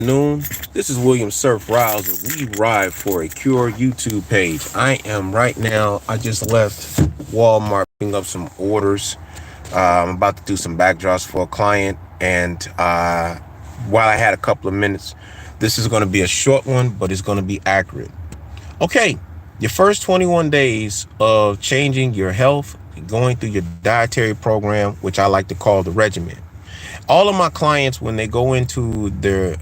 Noon. This is William Surf Riles, and we ride for a cure YouTube page. I am right now. I just left Walmart picking up some orders. I'm about to do some backdrops for a client, and while I had a couple of minutes, this is going to be a short one, but it's going to be accurate. Okay, your first 21 days of changing your health, going through your dietary program, which I like to call the regiment. All of my clients, when they go into their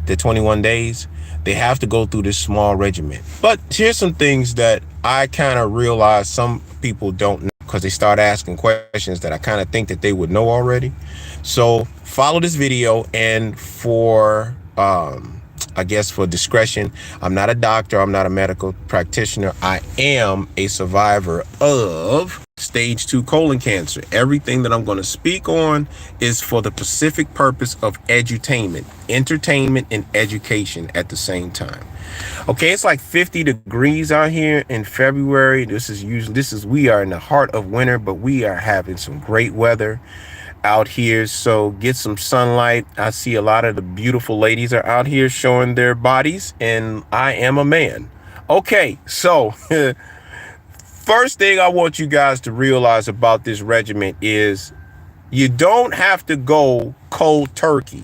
21 days, they have to go through this small regimen. But here's some things that I kind of realize some people don't know because they start asking questions that I kind of think that they would know already. So follow this video, and I guess for discretion, I'm not a doctor, I'm not a medical practitioner. I am a survivor of stage 2 colon cancer. Everything that I'm going to speak on is for the specific purpose of edutainment, entertainment, and education at the same time. Okay, it's like 50 degrees out here in February. We are in the heart of winter, but we are having some great weather out here, so get some sunlight. I see a lot of the beautiful ladies are out here showing their bodies, and I am a man. Okay, so first thing I want you guys to realize about this regiment is you don't have to go cold turkey.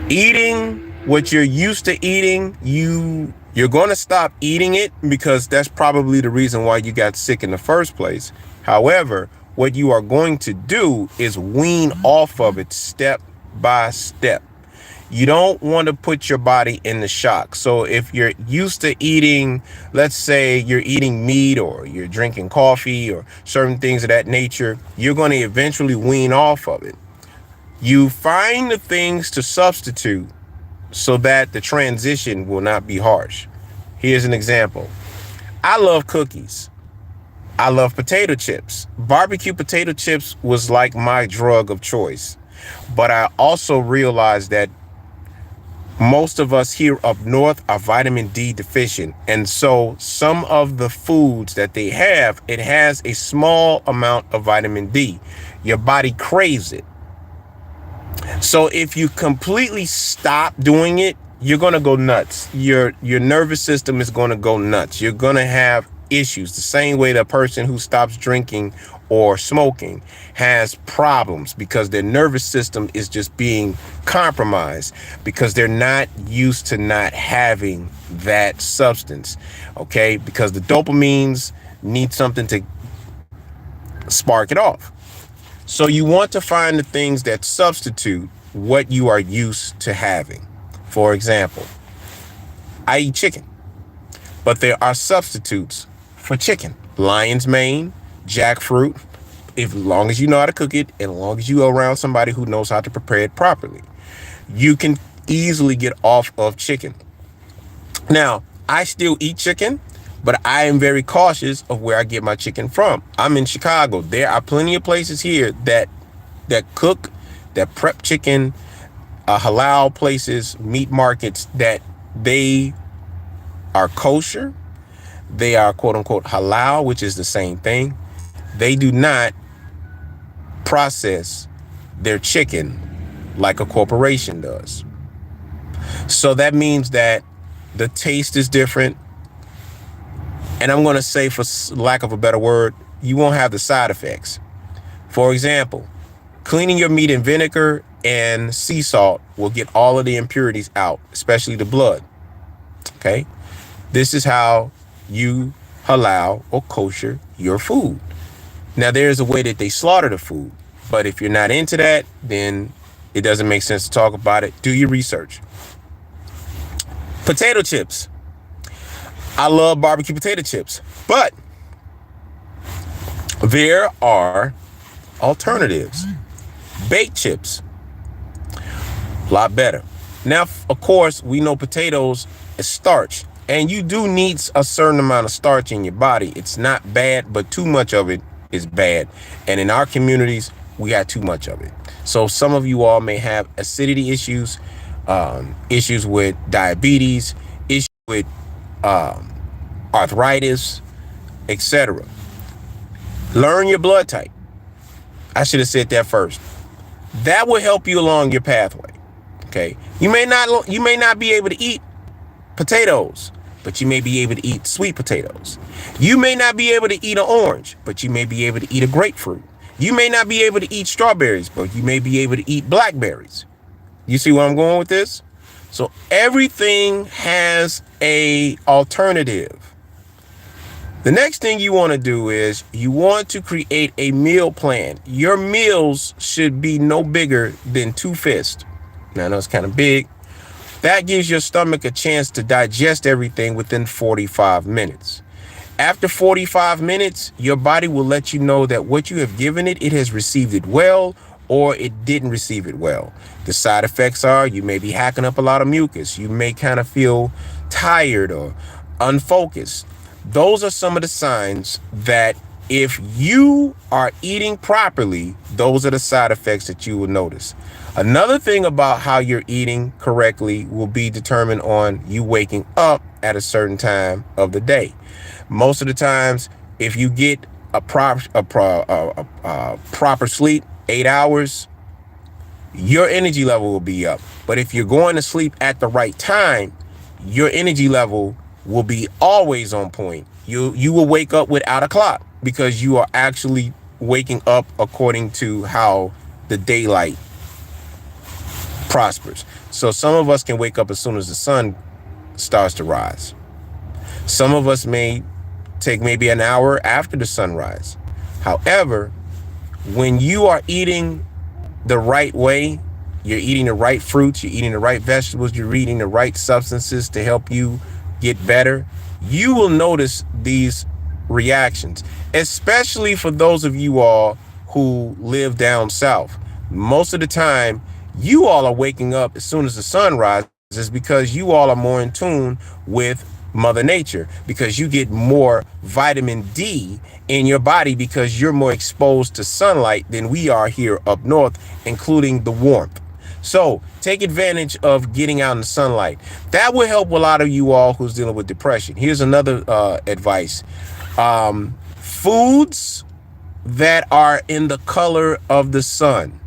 Eating what you're used to eating, you're going to stop eating it because that's probably the reason why you got sick in the first place. However, what you are going to do is wean off of it step by step. You don't want to put your body in the shock. So if you're used to eating, let's say you're eating meat or you're drinking coffee or certain things of that nature, you're going to eventually wean off of it. You find the things to substitute so that the transition will not be harsh. Here's an example. I love cookies. I love potato chips. Barbecue potato chips was like my drug of choice. But I also realized that most of us here up north are vitamin D deficient. And so some of the foods that they have, it has a small amount of vitamin D. Your body craves it. So if you completely stop doing it, you're going to go nuts. Your nervous system is going to go nuts. You're going to have issues the same way the person who stops drinking or smoking has problems because their nervous system is just being compromised because they're not used to not having that substance. Okay, because the dopamines need something to spark it off. So you want to find the things that substitute what you are used to having. For example, I eat chicken, but there are substitutes for chicken. Lion's mane, jackfruit, as long as you know how to cook it, and as long as you are around somebody who knows how to prepare it properly, you can easily get off of chicken. Now, I still eat chicken, but I am very cautious of where I get my chicken from. I'm in Chicago. There are plenty of places here that cook, that prep chicken, halal places, meat markets, that they are kosher. They are quote unquote halal, which is the same thing. They do not process their chicken like a corporation does. So that means that the taste is different. And I'm going to say, for lack of a better word, you won't have the side effects. For example, cleaning your meat in vinegar and sea salt will get all of the impurities out, especially the blood. Okay. This is how you halal or kosher your food. Now, there's a way that they slaughter the food, but if you're not into that, then it doesn't make sense to talk about it. Do your research. Potato chips. I love barbecue potato chips, but there are alternatives. Baked chips, a lot better. Now, of course, we know potatoes is starch, and you do need a certain amount of starch in your body. It's not bad, but too much of it is bad. And in our communities, we got too much of it. So some of you all may have acidity issues, issues with diabetes, issues with arthritis, etc. Learn your blood type. I should have said that first. That will help you along your pathway. Okay. You may not be able to eat potatoes, but you may be able to eat sweet potatoes. You may not be able to eat an orange, but you may be able to eat a grapefruit. You may not be able to eat strawberries, but you may be able to eat blackberries. You see where I'm going with this? So everything has a alternative. The next thing you want to do is you want to create a meal plan. Your meals should be no bigger than 2 fists. Now, I know it's kind of big. That gives your stomach a chance to digest everything within 45 minutes. After 45 minutes, your body will let you know that what you have given it, it has received it well, or it didn't receive it well. The side effects are you may be hacking up a lot of mucus. You may kind of feel tired or unfocused. Those are some of the signs that if you are eating properly, those are the side effects that you will notice. Another thing about how you're eating correctly will be determined on you waking up at a certain time of the day. Most of the times, if you get a proper sleep, 8 hours, your energy level will be up. But if you're going to sleep at the right time, your energy level will be always on point. You will wake up without a clock because you are actually waking up according to how the daylight prospers. So some of us can wake up as soon as the sun starts to rise. Some of us may take maybe an hour after the sunrise. However, when you are eating the right way, you're eating the right fruits, you're eating the right vegetables, you're eating the right substances to help you get better, you will notice these reactions, especially for those of you all who live down south. Most of the time, you all are waking up as soon as the sun rises because you all are more in tune with Mother Nature, because you get more vitamin D in your body because you're more exposed to sunlight than we are here up north, including the warmth. So take advantage of getting out in the sunlight. That will help a lot of you all who's dealing with depression. Here's another advice. Foods that are in the color of the sun.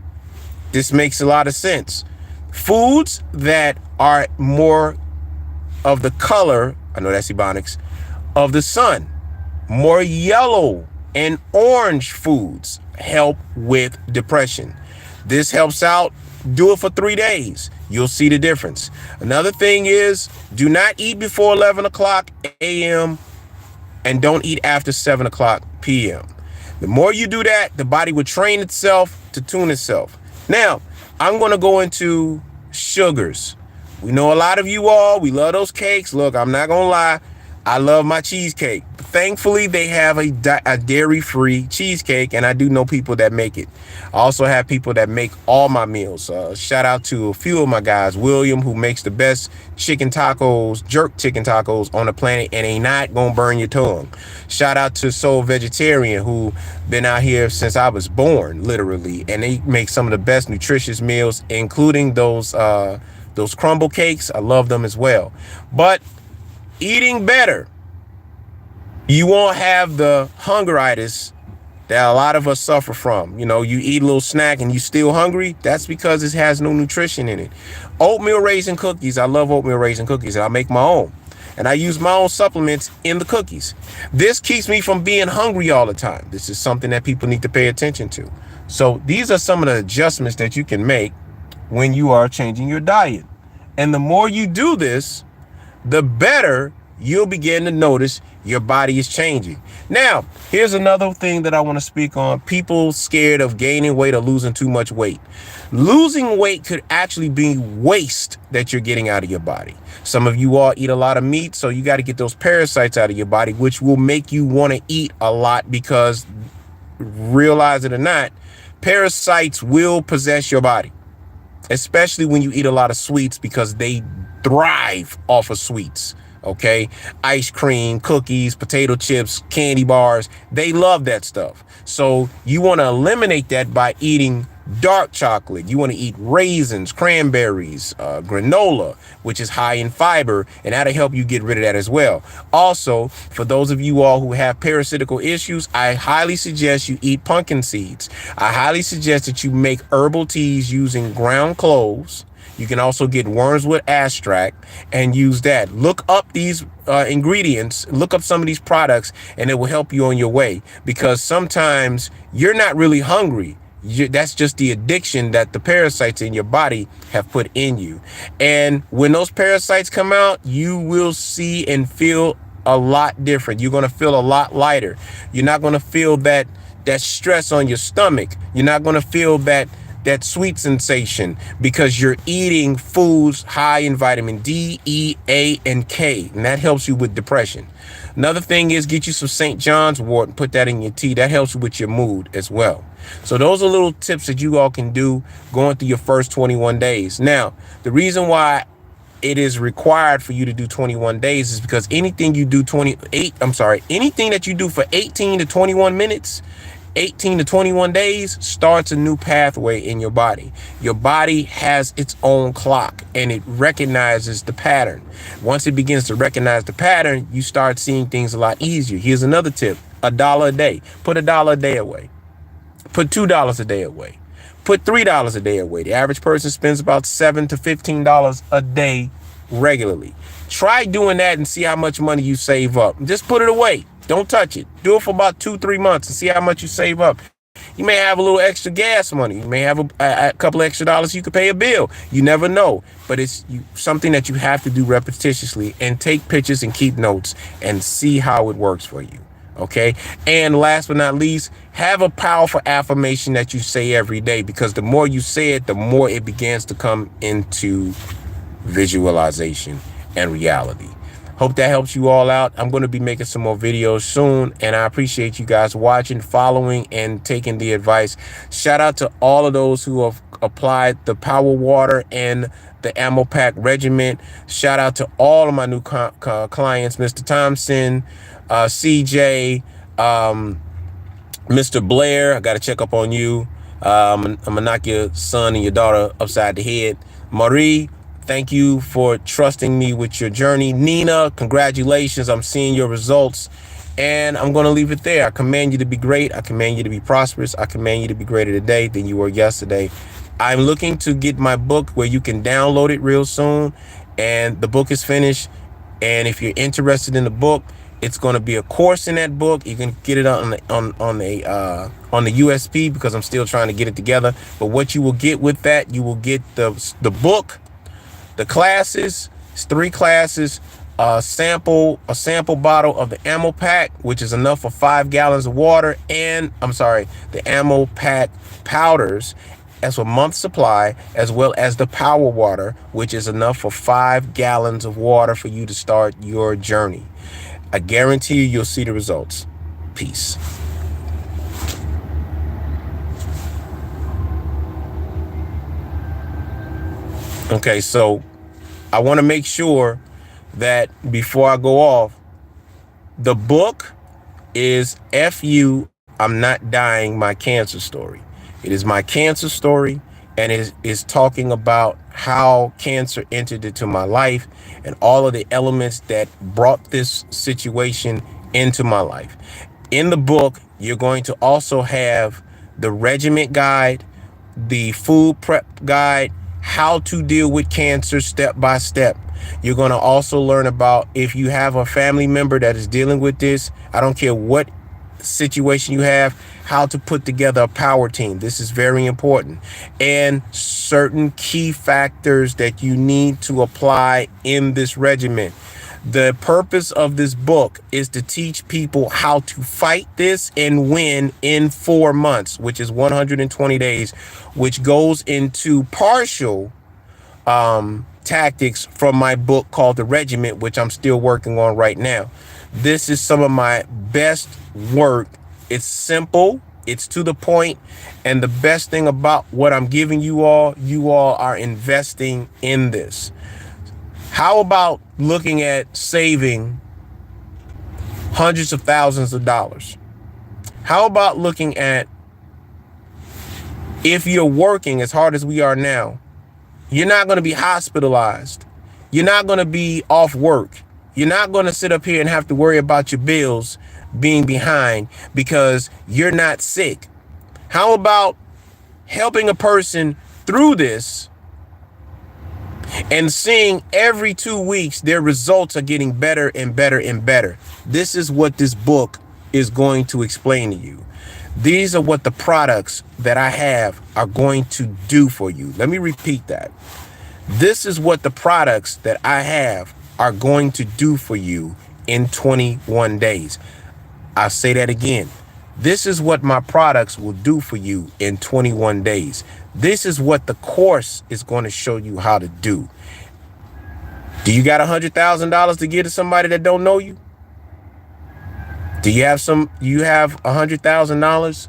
This makes a lot of sense. Foods that are more of the color, I know that's Ebonics, of the sun. More yellow and orange foods help with depression. This helps out. Do it for 3 days. You'll see the difference. Another thing is, do not eat before 11 o'clock a.m. and don't eat after 7 o'clock p.m. The more you do that, the body will train itself to tune itself. Now, I'm going to go into sugars. We know a lot of you all, we love those cakes. Look, I'm not going to lie. I love my cheesecake. Thankfully, they have a dairy-free cheesecake, and I do know people that make it. I also have people that make all my meals. Shout out to a few of my guys. William, who makes the best chicken tacos, jerk chicken tacos on the planet, and ain't not gonna burn your tongue. Shout out to Soul Vegetarian, who been out here since I was born, literally, and they make some of the best nutritious meals, including those crumble cakes. I love them as well. But eating better, you won't have the hungeritis that a lot of us suffer from. You know, you eat a little snack and you still hungry. That's because it has no nutrition in it. Oatmeal raisin cookies. I love oatmeal raisin cookies. I make my own. And I use my own supplements in the cookies. This keeps me from being hungry all the time. This is something that people need to pay attention to. So these are some of the adjustments that you can make when you are changing your diet. And the more you do this, the better you'll begin to notice your body is changing. Now, here's another thing that I want to speak on. People scared of gaining weight or losing too much weight. Losing weight could actually be waste that you're getting out of your body. Some of you all eat a lot of meat, so you got to get those parasites out of your body, which will make you want to eat a lot because, realize it or not, parasites will possess your body, especially when you eat a lot of sweets because they thrive off of sweets. Okay, ice cream, cookies, potato chips, candy bars, they love that stuff. So you want to eliminate that by eating dark chocolate. You want to eat raisins, cranberries, granola, which is high in fiber, and that'll help you get rid of that as well. Also, for those of you all who have parasitical issues, I highly suggest you eat pumpkin seeds. I highly suggest that you make herbal teas using ground cloves. You can also get worms with extract and use that. Look up these ingredients, look up some of these products, and it will help you on your way, because sometimes you're not really hungry. That's just the addiction that the parasites in your body have put in you. And when those parasites come out, you will see and feel a lot different. You're going to feel a lot lighter. You're not going to feel that stress on your stomach. You're not going to feel that sweet sensation, because you're eating foods high in vitamin D, E, A, and K, and that helps you with depression. Another thing is, get you some St. John's wort and put that in your tea. That helps you with your mood as well. So those are little tips that you all can do going through your first 21 days. Now, the reason why it is required for you to do 21 days is because anything that you do for 18 to 21 minutes, 18 to 21 days, starts a new pathway in your body. Your body has its own clock, and it recognizes the pattern. Once it begins to recognize the pattern, you start seeing things a lot easier. Here's another tip: $1 a day. Put $1 a day away. Put $2 a day away. Put $3 a day away. The average person spends about $7 to $15 a day regularly. Try doing that and see how much money you save up. Just put it away. Don't touch it. Do it for about 2-3 months and see how much you save up. You may have a little extra gas money. You may have a couple extra dollars you could pay a bill. You never know. But it's something that you have to do repetitiously, and take pictures and keep notes and see how it works for you. Okay. And last but not least, have a powerful affirmation that you say every day, because the more you say it, the more it begins to come into visualization and reality. Hope that helps you all out. I'm going to be making some more videos soon, and I appreciate you guys watching, following, and taking the advice. Shout out to all of those who have applied the Power Water and the Ammo Pack Regiment. Shout out to all of my new clients, Mr. Thompson, CJ, Mr. Blair. I got to check up on you. I'm gonna knock your son and your daughter upside the head. Marie, thank you for trusting me with your journey. Nina, congratulations. I'm seeing your results, and I'm going to leave it there. I command you to be great. I command you to be prosperous. I command you to be greater today than you were yesterday. I'm looking to get my book where you can download it real soon, and the book is finished. And if you're interested in the book, it's going to be a course in that book. You can get it on the USP, because I'm still trying to get it together. But what you will get with that, you will get the book, the classes. It's 3 classes, a sample bottle of the Ammo Pack, which is enough for 5 gallons of water, and the Ammo Pack powders as a month's supply, as well as the Power Water, which is enough for 5 gallons of water for you to start your journey. I guarantee you'll see the results. Peace. Okay, so I want to make sure that before I go off, the book is F.U. I'm Not Dying, My Cancer Story. It is my cancer story, and it is talking about how cancer entered into my life and all of the elements that brought this situation into my life. In the book, you're going to also have the regiment guide, the food prep guide, how to deal with cancer step by step. You're going to also learn about, if you have a family member that is dealing with this, I don't care what situation you have, how to put together a power team. This is very important. And certain key factors that you need to apply in this regimen. The purpose of this book is to teach people how to fight this and win in 4 months, which is 120 days, which goes into partial tactics from my book called The Regiment, which I'm still working on right now. This is some of my best work. It's simple, it's to the point, and the best thing about what I'm giving you all are investing in this. How about looking at saving hundreds of thousands of dollars? How about looking at, if you're working as hard as we are now, you're not going to be hospitalized. You're not going to be off work. You're not going to sit up here and have to worry about your bills being behind because you're not sick. How about helping a person through this and seeing every 2 weeks their results are getting better and better and better. This is what this book is going to explain to you. These are what the products that I have are going to do for you. Let me repeat that. This is what the products that I have are going to do for you in 21 days. I'll say that again. This is what my products will do for you in 21 days. This is what the course is going to show you how to do. Do you got $100,000 to give to somebody that don't know you? Do you have $100,000, $120,000,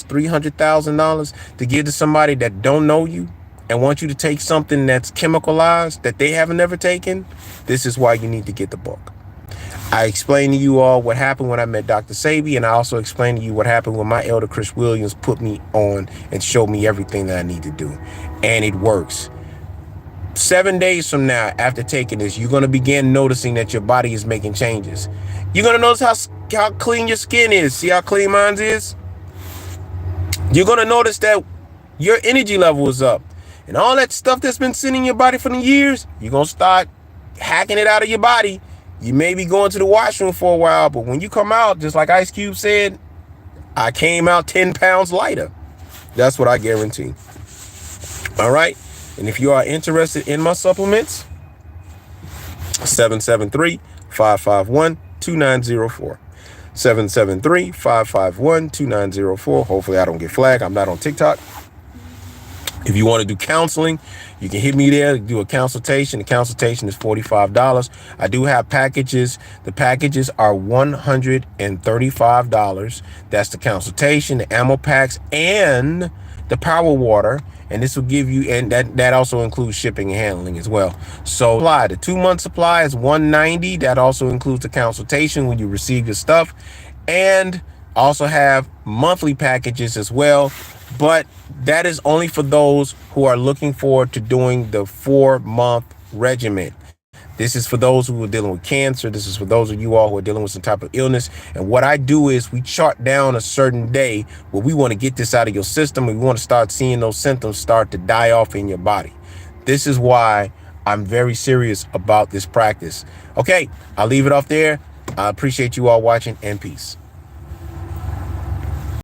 $300,000 to give to somebody that don't know you and want you to take something that's chemicalized that they haven't ever taken? This is why you need to get the book. I explained to you all what happened when I met Dr. Sabi, and I also explained to you what happened when my elder Chris Williams put me on and showed me everything that I need to do. And it works. 7 days from now, after taking this, you're going to begin noticing that your body is making changes. You're going to notice how clean your skin is. See how clean mine is? You're going to notice that your energy level is up. And all that stuff that's been sitting in your body for the years, you're going to start hacking it out of your body. You may be going to the washroom for a while, but when you come out, just like Ice Cube said, I came out 10 pounds lighter. That's what I guarantee. All right. And if you are interested in my supplements, 773-551-2904. 773-551-2904. Hopefully I don't get flagged. I'm not on TikTok. If you want to do counseling, you can hit me there to do a consultation. The consultation is $45. I do have packages. The packages are $135. That's the consultation, the ammo packs, and the power water. And this will give you, and that also includes shipping and handling as well. So the 2-month supply is $190. That also includes the consultation when you receive your stuff, and also have monthly packages as well. But that is only for those who are looking forward to doing the 4-month regiment. This is for those who are dealing with cancer. This is for those of you all who are dealing with some type of illness. And what I do is we chart down a certain day where we want to get this out of your system. We want to start seeing those symptoms start to die off in your body. This is why I'm very serious about this practice. Okay, I'll leave it off there. I appreciate you all watching, and peace.